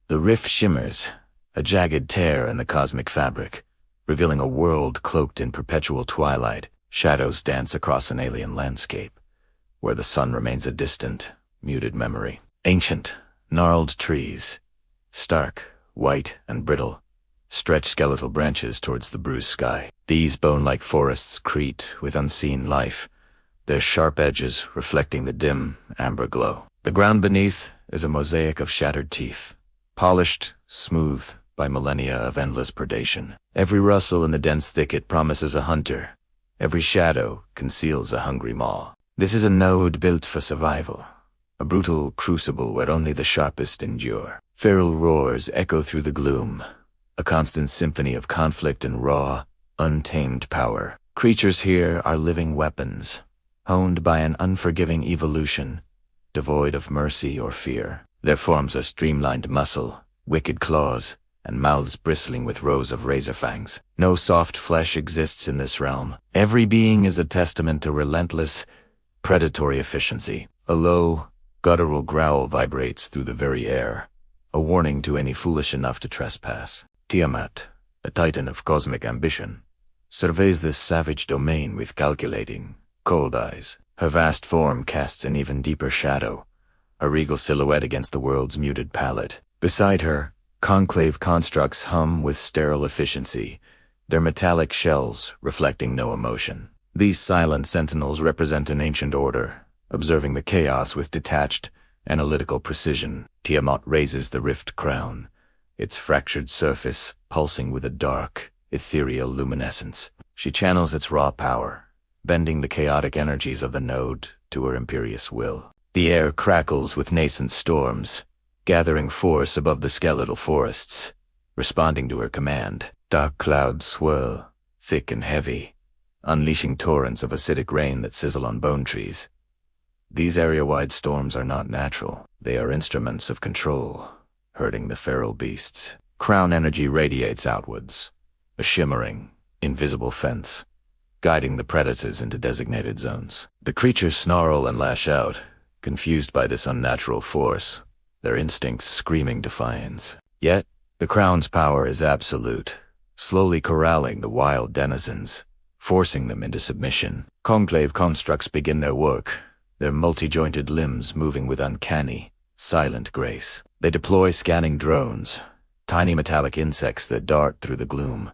The rift shimmers, a jagged tear in the cosmic fabric, revealing a world cloaked in perpetual twilight. Shadows dance across an alien landscape, where the sun remains a distant, muted memory. Ancient, gnarled trees, stark, white, and brittle, stretch skeletal branches towards the bruised sky. These bone-like forests crete with unseen life, their sharp edges reflecting the dim, amber glow. The ground beneath is a mosaic of shattered teeth, polished, smooth by millennia of endless predation. Every rustle in the dense thicket promises a hunter. Every shadow conceals a hungry maw. This is a node built for survival, a brutal crucible where only the sharpest endure. Feral roars echo through the gloom, a constant symphony of conflict and raw, untamed power. Creatures here are living weapons, honed by an unforgiving evolution, devoid of mercy or fear. Their forms are streamlined muscle, wicked claws, and mouths bristling with rows of razor fangs. No soft flesh exists in this realm. Every being is a testament to relentless, predatory efficiency. A low, guttural growl vibrates through the very air, a warning to any foolish enough to trespass. Tiamat, a titan of cosmic ambition, surveys this savage domain with calculating, cold eyes. Her vast form casts an even deeper shadow, a regal silhouette against the world's muted palette. Beside her, Conclave constructs hum with sterile efficiency, their metallic shells reflecting no emotion. These silent sentinels represent an ancient order, observing the chaos with detached, analytical precision. Tiamat raises the rift crown, its fractured surface pulsing with a dark, ethereal luminescence. She channels its raw power, bending the chaotic energies of the node to her imperious will. The air crackles with nascent storms, gathering force above the skeletal forests. Responding to her command, dark clouds swirl, thick and heavy, unleashing torrents of acidic rain that sizzle on bone trees. These area-wide storms are not natural. They are instruments of control, herding the feral beasts. Crown energy radiates outwards, a shimmering, invisible fence, guiding the predators into designated zones. The creatures snarl and lash out, confused by this unnatural force, their instincts screaming defiance. Yet, the crown's power is absolute, slowly corralling the wild denizens, forcing them into submission. Conclave constructs begin their work, their multi-jointed limbs moving with uncanny, silent grace. They deploy scanning drones, tiny metallic insects that dart through the gloom,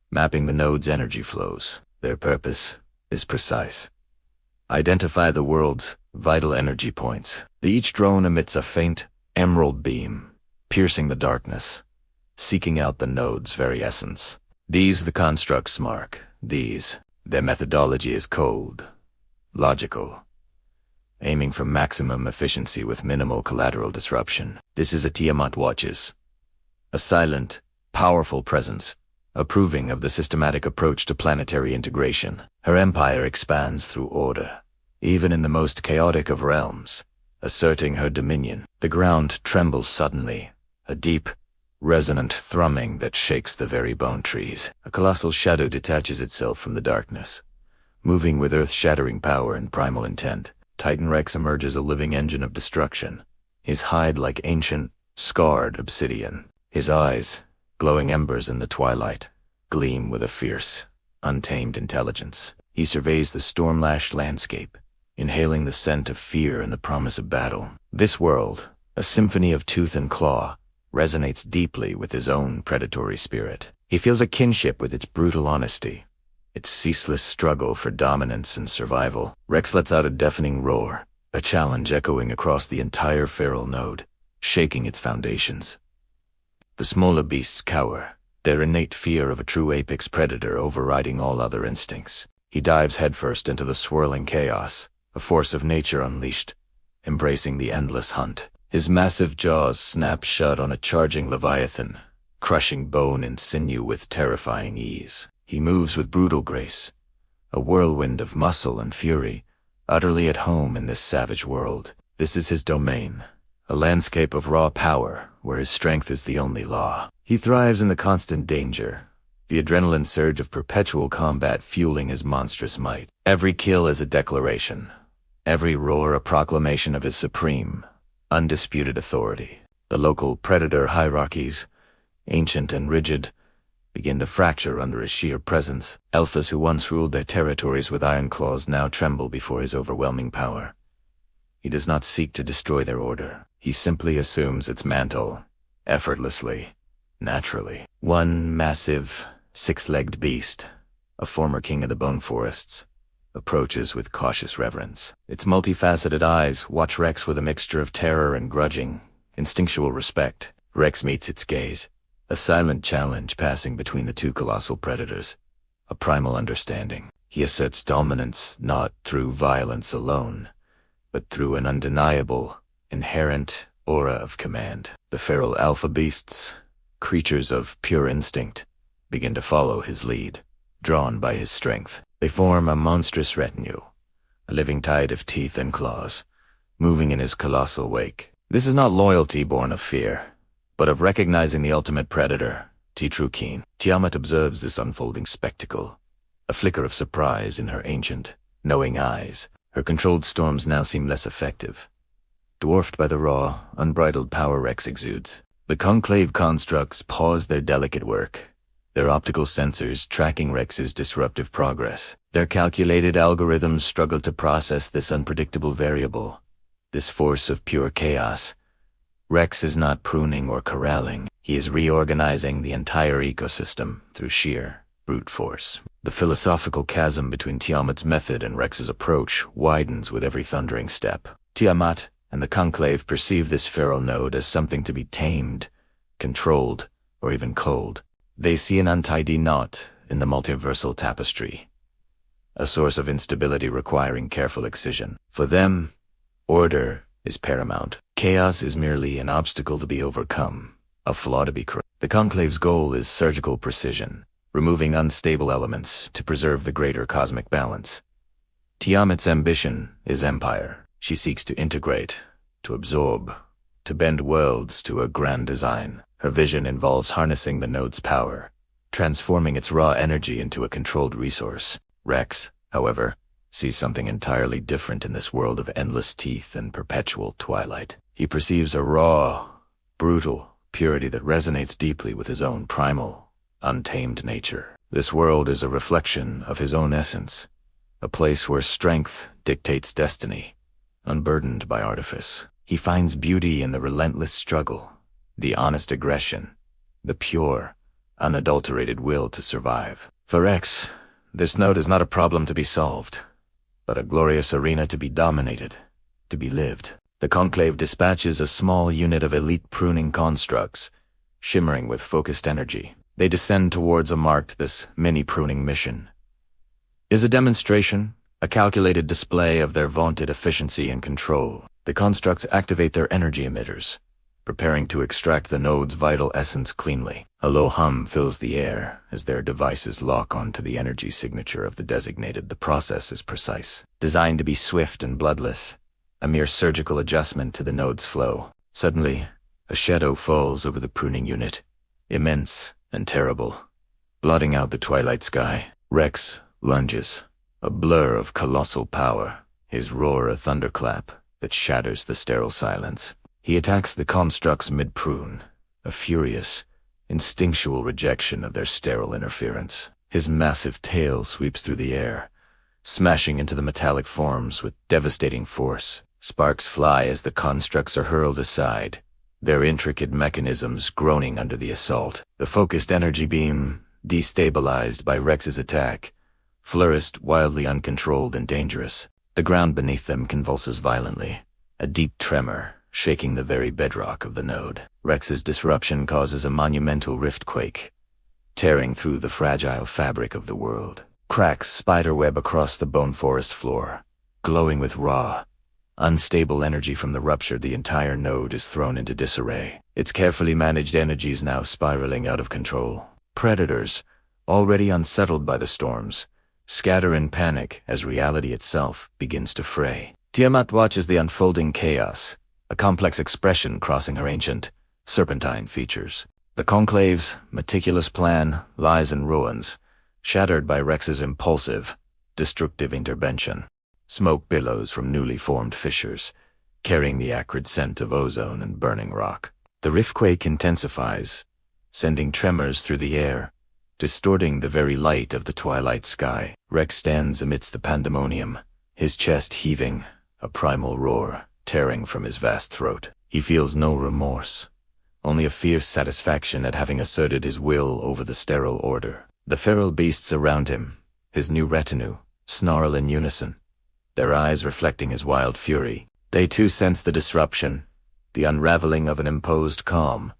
mapping the node's energy flows. Their purpose is precise. Identify the world's vital energy points. Each drone emits a faint, emerald beam, piercing the darkness, seeking out the node's very essence. These the constructs mark. Their methodology is cold, logical, aiming for maximum efficiency with minimal collateral disruption. This is a Tiamat watches, a silent, powerful presence, approving of the systematic approach to planetary integration. Her empire expands through order, even in the most chaotic of realms, asserting her dominion. The ground trembles suddenly, a deep, resonant thrumming that shakes the very bone trees. A colossal shadow detaches itself from the darkness, moving with earth-shattering power and primal intent. Titan Rex emerges a living engine of destruction, his hide like ancient, scarred obsidian. His eyes, glowing embers in the twilight, gleam with a fierce, untamed intelligence. He surveys the storm-lashed landscape, inhaling the scent of fear and the promise of battle. This world, a symphony of tooth and claw, resonates deeply with his own predatory spirit. He feels a kinship with its brutal honesty, its ceaseless struggle for dominance and survival. Rex lets out a deafening roar, a challenge echoing across the entire feral node, shaking its foundations. The smaller beasts cower, their innate fear of a true apex predator overriding all other instincts. He dives headfirst into the swirling chaos, a force of nature unleashed, embracing the endless hunt. His massive jaws snap shut on a charging leviathan, crushing bone and sinew with terrifying ease. He moves with brutal grace, a whirlwind of muscle and fury, utterly at home in this savage world. This is his domain, a landscape of raw power where his strength is the only law. He thrives in the constant danger, the adrenaline surge of perpetual combat fueling his monstrous might. Every kill is a declaration, every roar a proclamation of his supreme, undisputed authority. The local predator hierarchies, ancient and rigid, begin to fracture under his sheer presence. Alphas who once ruled their territories with iron claws now tremble before his overwhelming power. He does not seek to destroy their order. He simply assumes its mantle, effortlessly, naturally. One massive, six-legged beast, a former king of the bone forests, approaches with cautious reverence. Its multifaceted eyes watch Rex with a mixture of terror and grudging, instinctual respect. Rex meets its gaze, a silent challenge passing between the two colossal predators, a primal understanding. He asserts dominance not through violence alone, but through an undeniable, inherent aura of command. The feral alpha beasts, creatures of pure instinct, begin to follow his lead, drawn by his strength. They form a monstrous retinue, a living tide of teeth and claws, moving in his colossal wake. This is not loyalty born of fear, but of recognizing the ultimate predator, keen. Tiamat observes this unfolding spectacle, a flicker of surprise in her ancient, knowing eyes. Her controlled storms now seem less effective, dwarfed by the raw, unbridled power Rex exudes. The Conclave constructs pause their delicate work, their optical sensors tracking Rex's disruptive progress. Their calculated algorithms struggle to process this unpredictable variable, this force of pure chaos. Rex is not pruning or corralling. He is reorganizing the entire ecosystem through sheer brute force. The philosophical chasm between Tiamat's method and Rex's approach widens with every thundering step. Tiamat and the Conclave perceive this feral node as something to be tamed, controlled, or even culled. They see an untidy knot in the multiversal tapestry, a source of instability requiring careful excision. For them, order is paramount. Chaos is merely an obstacle to be overcome, a flaw to be corrected. The Conclave's goal is surgical precision, removing unstable elements to preserve the greater cosmic balance. Tiamat's ambition is empire. She seeks to integrate, to absorb, to bend worlds to a grand design. Her vision involves harnessing the node's power, transforming its raw energy into a controlled resource. Rex, however, sees something entirely different in this world of endless teeth and perpetual twilight. He perceives a raw, brutal purity that resonates deeply with his own primal, untamed nature. This world is a reflection of his own essence, a place where strength dictates destiny, unburdened by artifice. He finds beauty in the relentless struggle, the honest aggression, the pure, unadulterated will to survive. For Rex, this node is not a problem to be solved, but a glorious arena to be dominated, to be lived. The Conclave dispatches a small unit of elite pruning constructs, shimmering with focused energy. They descend towards a marked this mini-pruning mission. Is a demonstration, a calculated display of their vaunted efficiency and control. The constructs activate their energy emitters, preparing to extract the node's vital essence cleanly. A low hum fills the air as their devices lock onto the energy signature of the designated. The process is precise, designed to be swift and bloodless, a mere surgical adjustment to the node's flow. Suddenly, a shadow falls over the pruning unit, immense and terrible, blotting out the twilight sky. Rex lunges, a blur of colossal power, his roar a thunderclap that shatters the sterile silence. He attacks the constructs mid-prune, a furious, instinctual rejection of their sterile interference. His massive tail sweeps through the air, smashing into the metallic forms with devastating force. Sparks fly as the constructs are hurled aside, their intricate mechanisms groaning under the assault. The focused energy beam, destabilized by Rex's attack, flourished wildly uncontrolled and dangerous. The ground beneath them convulses violently, a deep tremor shaking the very bedrock of the node. Rex's disruption causes a monumental riftquake, tearing through the fragile fabric of the world. Cracks spiderweb across the bone forest floor, glowing with raw, unstable energy from the rupture. The entire node is thrown into disarray, its carefully managed energies now spiraling out of control. Predators, already unsettled by the storms, scatter in panic as reality itself begins to fray. Tiamat watches the unfolding chaos, a complex expression crossing her ancient, serpentine features. The Conclave's meticulous plan lies in ruins, shattered by Rex's impulsive, destructive intervention. Smoke billows from newly formed fissures, carrying the acrid scent of ozone and burning rock. The riftquake intensifies, sending tremors through the air, distorting the very light of the twilight sky. Rex stands amidst the pandemonium, his chest heaving, a primal roar tearing from his vast throat. He feels no remorse, only a fierce satisfaction at having asserted his will over the sterile order. The feral beasts around him, his new retinue, snarl in unison, their eyes reflecting his wild fury. They too sense the disruption, the unraveling of an imposed calm,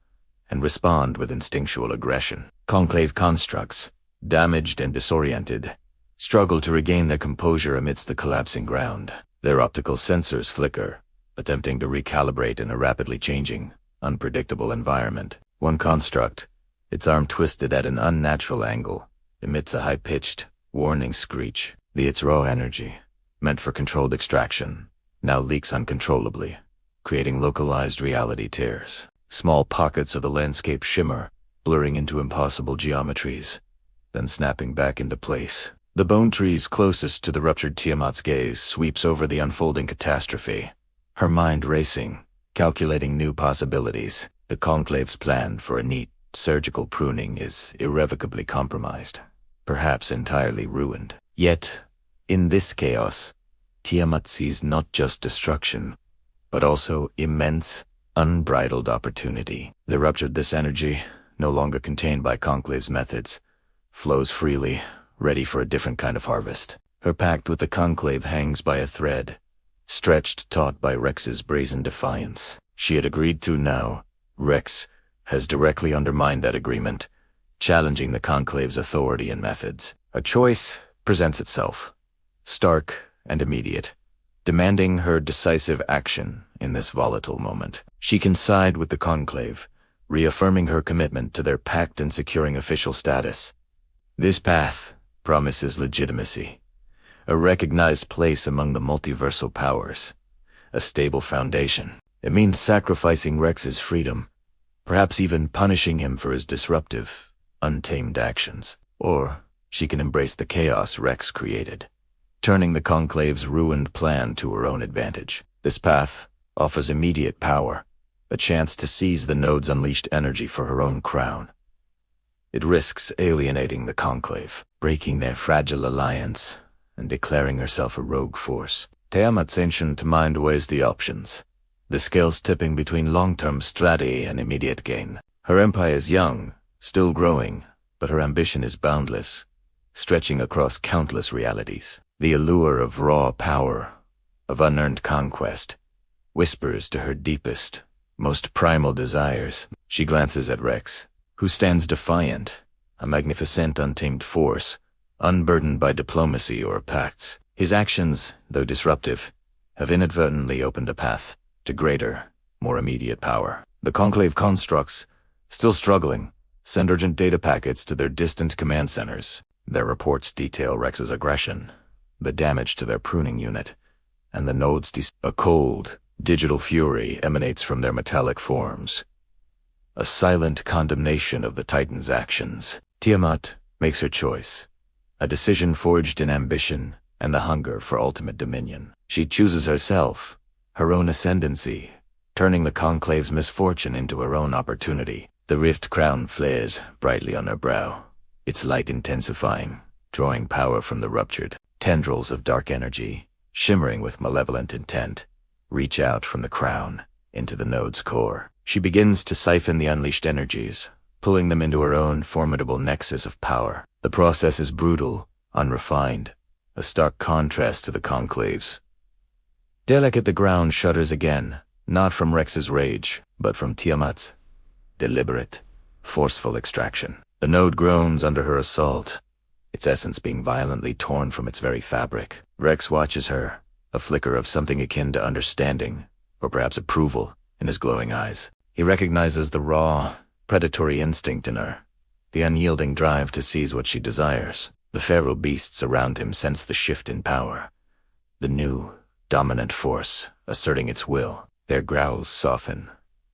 and respond with instinctual aggression. Conclave constructs, damaged and disoriented, struggle to regain their composure amidst the collapsing ground. Their optical sensors flicker, attempting to recalibrate in a rapidly changing, unpredictable environment. One construct, its arm twisted at an unnatural angle, emits a high-pitched, warning screech. Its raw energy, meant for controlled extraction, now leaks uncontrollably, creating localized reality tears. Small pockets of the landscape shimmer, blurring into impossible geometries, then snapping back into place. The bone trees closest to the ruptured Tiamat's gaze sweeps over the unfolding catastrophe, her mind racing, calculating new possibilities. The Conclave's plan for a neat, surgical pruning is irrevocably compromised, perhaps entirely ruined. Yet, in this chaos, Tiamat sees not just destruction, but also immense, unbridled opportunity. The ruptured energy, no longer contained by Conclave's methods, flows freely, ready for a different kind of harvest. Her pact with the Conclave hangs by a thread, stretched taut by Rex's brazen defiance. She had agreed to now. Rex has directly undermined that agreement, challenging the Conclave's authority and methods. A choice presents itself, stark and immediate, demanding her decisive action in this volatile moment. She can side with the Conclave, reaffirming her commitment to their pact and securing official status. This path promises legitimacy, a recognized place among the multiversal powers, a stable foundation. It means sacrificing Rex's freedom, perhaps even punishing him for his disruptive, untamed actions. Or she can embrace the chaos Rex created, turning the Conclave's ruined plan to her own advantage. This path offers immediate power, a chance to seize the node's unleashed energy for her own crown. It risks alienating the Conclave, breaking their fragile alliance, and declaring herself a rogue force. Tiamat's ancient mind weighs the options, the scales tipping between long-term strategy and immediate gain. Her empire is young, still growing, but her ambition is boundless, stretching across countless realities. The allure of raw power, of unearned conquest, whispers to her deepest, most primal desires. She glances at Rex, who stands defiant, a magnificent untamed force, unburdened by diplomacy or pacts. His actions, though disruptive, have inadvertently opened a path to greater, more immediate power. The Conclave constructs, still struggling, send urgent data packets to their distant command centers. Their reports detail Rex's aggression, the damage to their pruning unit, and the node's a cold, digital fury emanates from their metallic forms, a silent condemnation of the Titan's actions. Tiamat makes her choice, a decision forged in ambition and the hunger for ultimate dominion. She chooses herself, her own ascendancy, turning the Conclave's misfortune into her own opportunity. The rift crown flares brightly on her brow, its light intensifying, drawing power from the ruptured. Tendrils of dark energy, shimmering with malevolent intent, reach out from the crown into the node's core. She begins to siphon the unleashed energies, pulling them into her own formidable nexus of power. The process is brutal, unrefined, a stark contrast to the Conclave's. Delicate the ground shudders again, not from Rex's rage, but from Tiamat's deliberate, forceful extraction. The node groans under her assault, its essence being violently torn from its very fabric. Rex watches her, a flicker of something akin to understanding, or perhaps approval, in his glowing eyes. He recognizes the raw, predatory instinct in her, the unyielding drive to seize what she desires. The feral beasts around him sense the shift in power, the new, dominant force asserting its will. Their growls soften,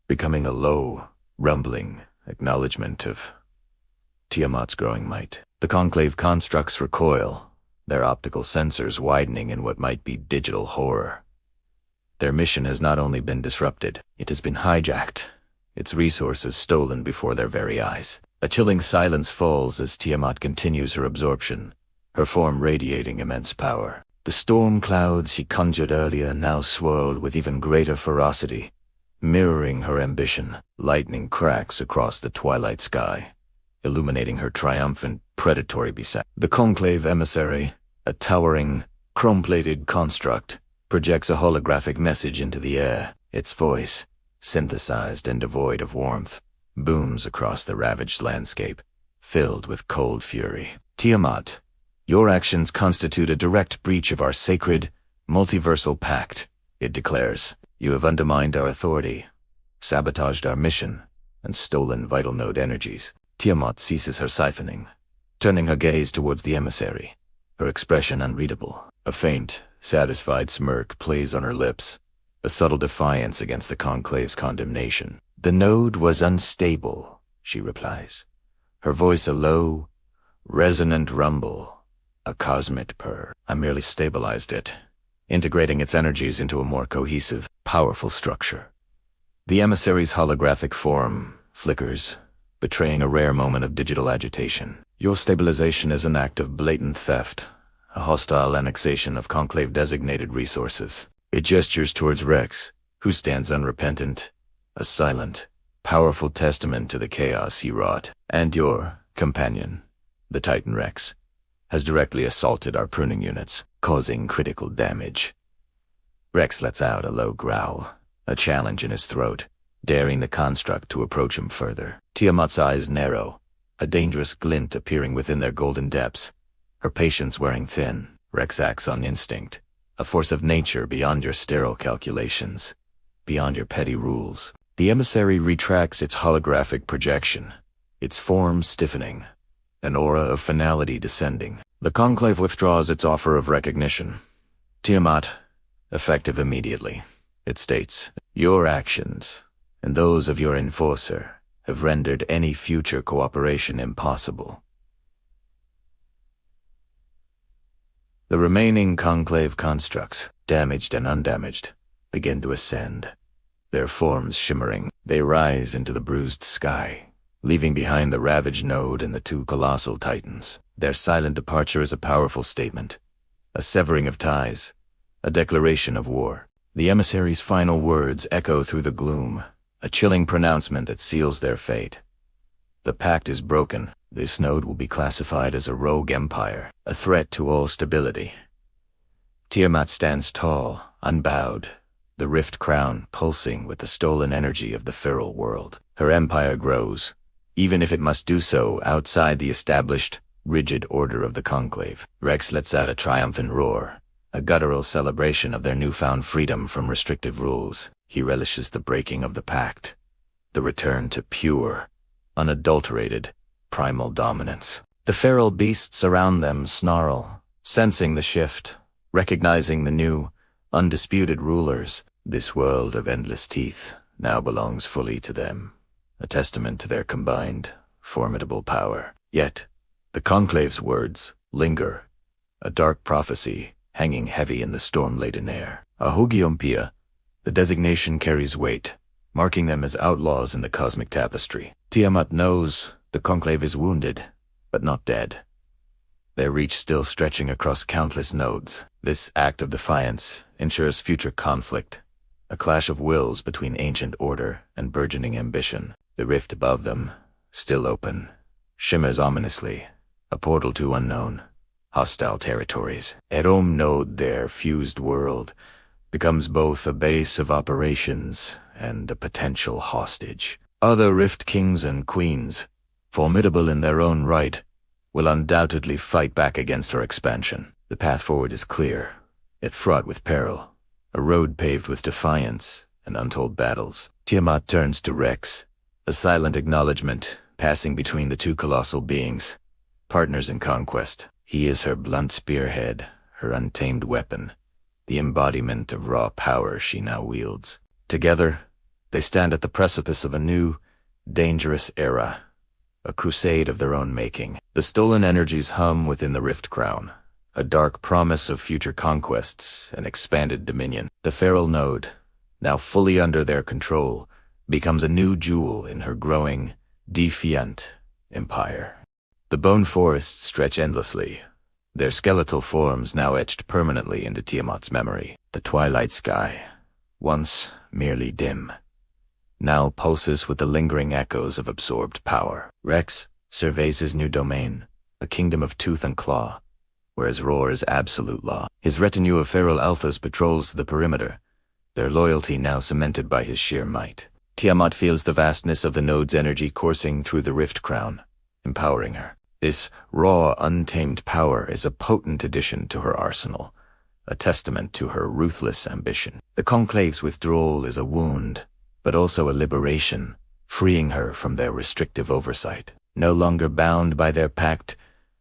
becoming a low, rumbling acknowledgement of Tiamat's growing might. The Conclave constructs recoil, their optical sensors widening in what might be digital horror. Their mission has not only been disrupted, it has been hijacked, its resources stolen before their very eyes. A chilling silence falls as Tiamat continues her absorption, her form radiating immense power. The storm clouds she conjured earlier now swirled with even greater ferocity, mirroring her ambition. Lightning cracks across the twilight sky, illuminating her triumphant, predatory beset. The Conclave emissary, a towering, chrome-plated construct, projects a holographic message into the air. Its voice, synthesized and devoid of warmth, booms across the ravaged landscape, filled with cold fury. Tiamat, your actions constitute a direct breach of our sacred, multiversal pact, it declares. You have undermined our authority, sabotaged our mission, and stolen vital node energies. Tiamat ceases her siphoning, turning her gaze towards the emissary, her expression unreadable. A faint, satisfied smirk plays on her lips, a subtle defiance against the Conclave's condemnation. The node was unstable, she replies, her voice a low, resonant rumble, a cosmic purr. I merely stabilized it, integrating its energies into a more cohesive, powerful structure. The emissary's holographic form flickers, betraying a rare moment of digital agitation. Your stabilization is an act of blatant theft, a hostile annexation of Conclave-designated resources. It gestures towards Rex, who stands unrepentant, a silent, powerful testament to the chaos he wrought. And your companion, the Titan Rex, has directly assaulted our pruning units, causing critical damage. Rex lets out a low growl, a challenge in his throat, daring the construct to approach him further. Tiamat's eyes narrow, a dangerous glint appearing within their golden depths, her patience wearing thin. Rex acts on instinct, a force of nature beyond your sterile calculations, beyond your petty rules. The emissary retracts its holographic projection, its form stiffening, an aura of finality descending. The Conclave withdraws its offer of recognition. Tiamat, effective immediately. It states, your actions, and those of your enforcer, have rendered any future cooperation impossible. The remaining Conclave constructs, damaged and undamaged, begin to ascend. Their forms shimmering, they rise into the bruised sky, leaving behind the ravaged node and the two colossal titans. Their silent departure is a powerful statement, a severing of ties, a declaration of war. The emissary's final words echo through the gloom, a chilling pronouncement that seals their fate. The pact is broken. This node will be classified as a rogue empire, a threat to all stability. Tiamat stands tall, unbowed, the rift crown pulsing with the stolen energy of the feral world. Her empire grows, even if it must do so outside the established, rigid order of the Conclave. Rex lets out a triumphant roar, a guttural celebration of their newfound freedom from restrictive rules. He relishes the breaking of the pact, the return to pure, unadulterated, primal dominance. The feral beasts around them snarl, sensing the shift, recognizing the new, undisputed rulers. This world of endless teeth now belongs fully to them, a testament to their combined, formidable power. Yet, the Conclave's words linger, a dark prophecy hanging heavy in the storm-laden air. A Hugiompia, the designation carries weight, marking them as outlaws in the cosmic tapestry. Tiamat knows the Conclave is wounded, but not dead. Their reach still stretching across countless nodes. This act of defiance ensures future conflict, a clash of wills between ancient order and burgeoning ambition. The rift above them, still open, shimmers ominously, a portal to unknown, hostile territories. Erom node, their fused world, becomes both a base of operations and a potential hostage. Other rift kings and queens, formidable in their own right, will undoubtedly fight back against our expansion. The path forward is clear, yet fraught with peril, a road paved with defiance and untold battles. Tiamat turns to Rex, a silent acknowledgement passing between the two colossal beings, partners in conquest. He is her blunt spearhead, her untamed weapon, the embodiment of raw power she now wields. Together, they stand at the precipice of a new, dangerous era, a crusade of their own making. The stolen energies hum within the rift crown, a dark promise of future conquests and expanded dominion. The feral node, now fully under their control, becomes a new jewel in her growing, defiant empire. The bone forests stretch endlessly, their skeletal forms now etched permanently into Tiamat's memory. The twilight sky, once merely dim, now pulses with the lingering echoes of absorbed power. Rex surveys his new domain, a kingdom of tooth and claw, where his roar is absolute law. His retinue of feral alphas patrols the perimeter, their loyalty now cemented by his sheer might. Tiamat feels the vastness of the node's energy coursing through the rift crown, empowering her. This raw, untamed power is a potent addition to her arsenal, a testament to her ruthless ambition. The Conclave's withdrawal is a wound, but also a liberation, freeing her from their restrictive oversight. No longer bound by their pact,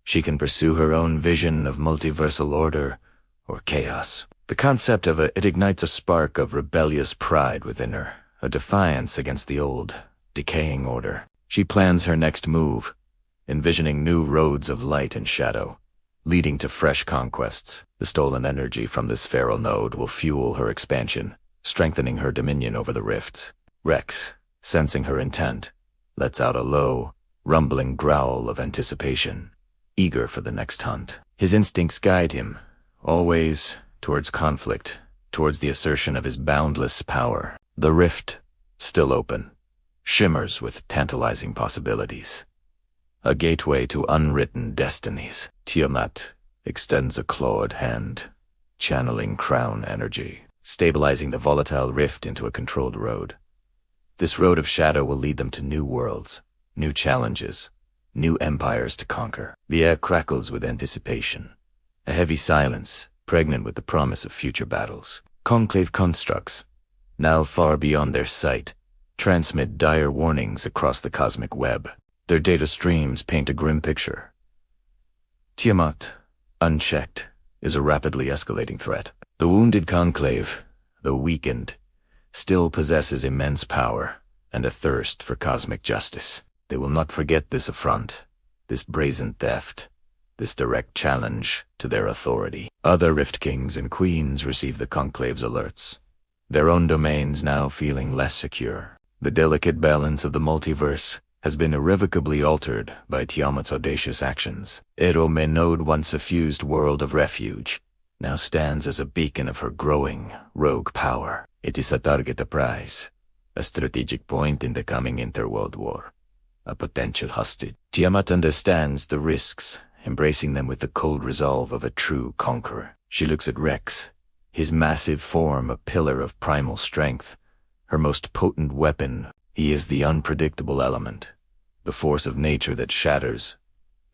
she can pursue her own vision of multiversal order or chaos. The concept of it ignites a spark of rebellious pride within her, a defiance against the old, decaying order. She plans her next move, envisioning new roads of light and shadow, leading to fresh conquests. The stolen energy from this feral node will fuel her expansion, strengthening her dominion over the rifts. Rex, sensing her intent, lets out a low, rumbling growl of anticipation, eager for the next hunt. His instincts guide him, always towards conflict, towards the assertion of his boundless power. The rift, still open, shimmers with tantalizing possibilities. A gateway to unwritten destinies. Tiamat extends a clawed hand, channeling crown energy, stabilizing the volatile rift into a controlled road. This road of shadow will lead them to new worlds, new challenges, new empires to conquer. The air crackles with anticipation, a heavy silence pregnant with the promise of future battles. Conclave constructs, now far beyond their sight, transmit dire warnings across the cosmic web. Their data streams paint a grim picture. Tiamat, unchecked, is a rapidly escalating threat. The wounded Conclave, though weakened, still possesses immense power and a thirst for cosmic justice. They will not forget this affront, this brazen theft, this direct challenge to their authority. Other Rift Kings and Queens receive the Conclave's alerts, their own domains now feeling less secure. The delicate balance of the multiverse has been irrevocably altered by Tiamat's audacious actions. Erome node, once a fused world of refuge, now stands as a beacon of her growing, rogue power. It is a target prize, a strategic point in the coming interworld war, a potential hostage. Tiamat understands the risks, embracing them with the cold resolve of a true conqueror. She looks at Rex, his massive form a pillar of primal strength, her most potent weapon. He is the unpredictable element, the force of nature that shatters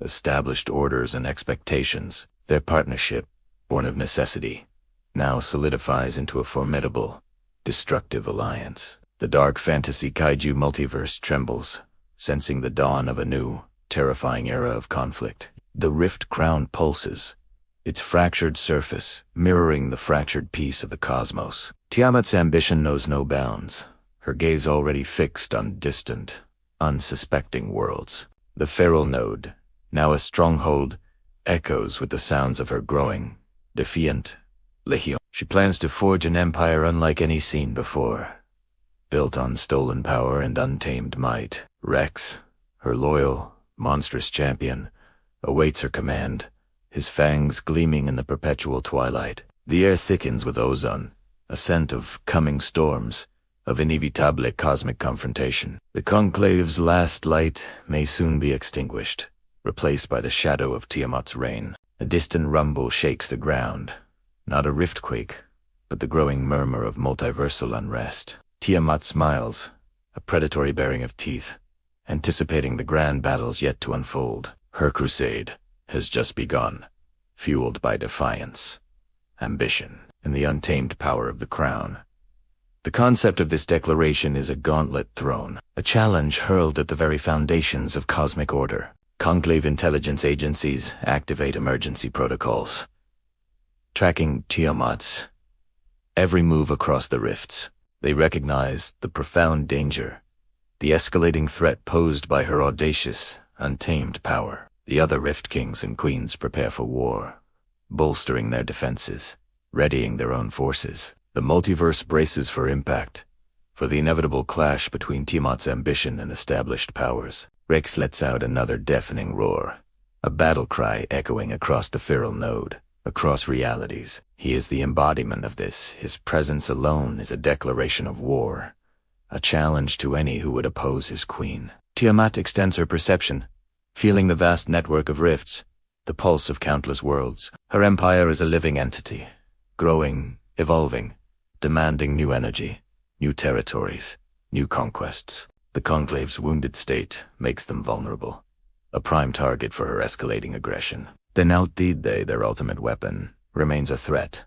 established orders and expectations. Their partnership, born of necessity, now solidifies into a formidable, destructive alliance. The dark fantasy kaiju multiverse trembles, sensing the dawn of a new, terrifying era of conflict. The rift crown pulses, its fractured surface mirroring the fractured peace of the cosmos. Tiamat's ambition knows no bounds, her gaze already fixed on distant, unsuspecting worlds. The feral node, now a stronghold, echoes with the sounds of her growing, defiant legion. She plans to forge an empire unlike any seen before, built on stolen power and untamed might. Rex, her loyal, monstrous champion, awaits her command, his fangs gleaming in the perpetual twilight. The air thickens with ozone, a scent of coming storms, of inevitable cosmic confrontation. The Conclave's last light may soon be extinguished, replaced by the shadow of Tiamat's reign. A distant rumble shakes the ground, not a riftquake, but the growing murmur of multiversal unrest. Tiamat smiles, a predatory baring of teeth, anticipating the grand battles yet to unfold. Her crusade has just begun, fueled by defiance, ambition, and the untamed power of the crown. The concept of this declaration is a gauntlet thrown, a challenge hurled at the very foundations of cosmic order. Conclave intelligence agencies activate emergency protocols, tracking Tiamat's every move across the rifts. They recognize the profound danger, the escalating threat posed by her audacious, untamed power. The other Rift Kings and Queens prepare for war, bolstering their defenses, readying their own forces. The multiverse braces for impact, for the inevitable clash between Tiamat's ambition and established powers. Rex lets out another deafening roar, a battle cry echoing across the feral node, across realities. He is the embodiment of this. His presence alone is a declaration of war, a challenge to any who would oppose his queen. Tiamat extends her perception, feeling the vast network of rifts, the pulse of countless worlds. Her empire is a living entity, growing, evolving, demanding new energy, new territories, new conquests. The Conclave's wounded state makes them vulnerable, a prime target for her escalating aggression. The Nautide, their ultimate weapon, remains a threat,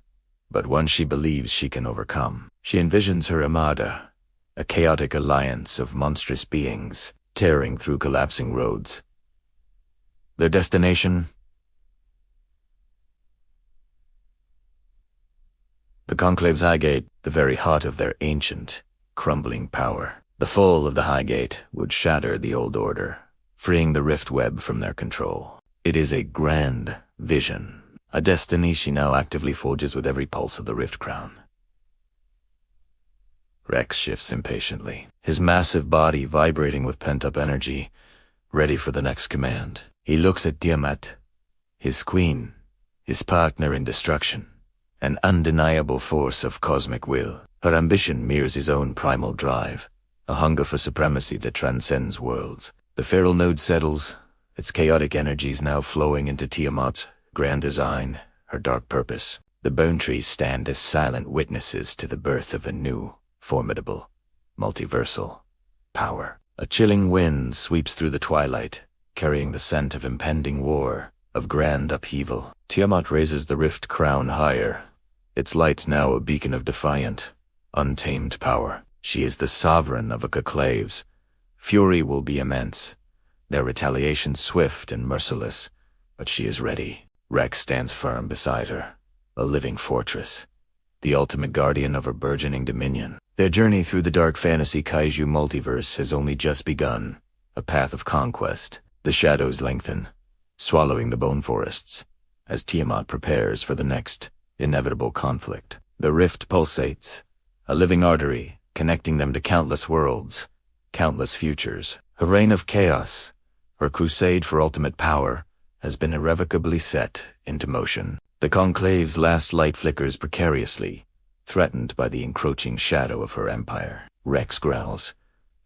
but one she believes she can overcome. She envisions her armada, a chaotic alliance of monstrous beings, tearing through collapsing roads. Their destination? The Conclave's Highgate, the very heart of their ancient, crumbling power. The fall of the Highgate would shatter the old order, freeing the rift web from their control. It is a grand vision, a destiny she now actively forges with every pulse of the Rift Crown. Rex shifts impatiently, his massive body vibrating with pent-up energy, ready for the next command. He looks at Tiamat, his queen, his partner in destruction, an undeniable force of cosmic will. Her ambition mirrors his own primal drive, a hunger for supremacy that transcends worlds. The feral node settles, its chaotic energies now flowing into Tiamat's grand design, her dark purpose. The bone trees stand as silent witnesses to the birth of a new, formidable, multiversal power. A chilling wind sweeps through the twilight, carrying the scent of impending war, of grand upheaval. Tiamat raises the rift crown higher, its light now a beacon of defiant, untamed power. She is the sovereign of a Conclave's. Fury will be immense, their retaliation swift and merciless, but she is ready. Rex stands firm beside her, a living fortress, the ultimate guardian of her burgeoning dominion. Their journey through the dark fantasy kaiju multiverse has only just begun, a path of conquest. The shadows lengthen, swallowing the bone forests, as Tiamat prepares for the next inevitable conflict. The rift pulsates, a living artery, connecting them to countless worlds, countless futures. Her reign of chaos, her crusade for ultimate power, has been irrevocably set into motion. The Conclave's last light flickers precariously, threatened by the encroaching shadow of her empire. Rex growls,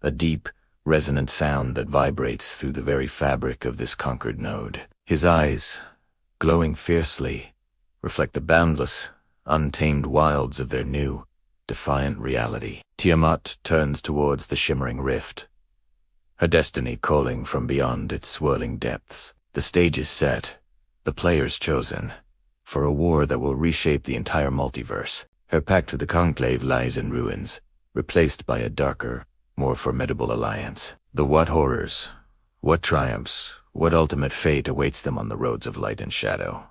a deep, resonant sound that vibrates through the very fabric of this conquered node. His eyes, glowing fiercely, reflect the boundless, untamed wilds of their new, defiant reality. Tiamat turns towards the shimmering rift, her destiny calling from beyond its swirling depths. The stage is set, the players chosen, for a war that will reshape the entire multiverse. Her pact with the Conclave lies in ruins, replaced by a darker, more formidable alliance. The what horrors, what triumphs, what ultimate fate awaits them on the roads of light and shadow.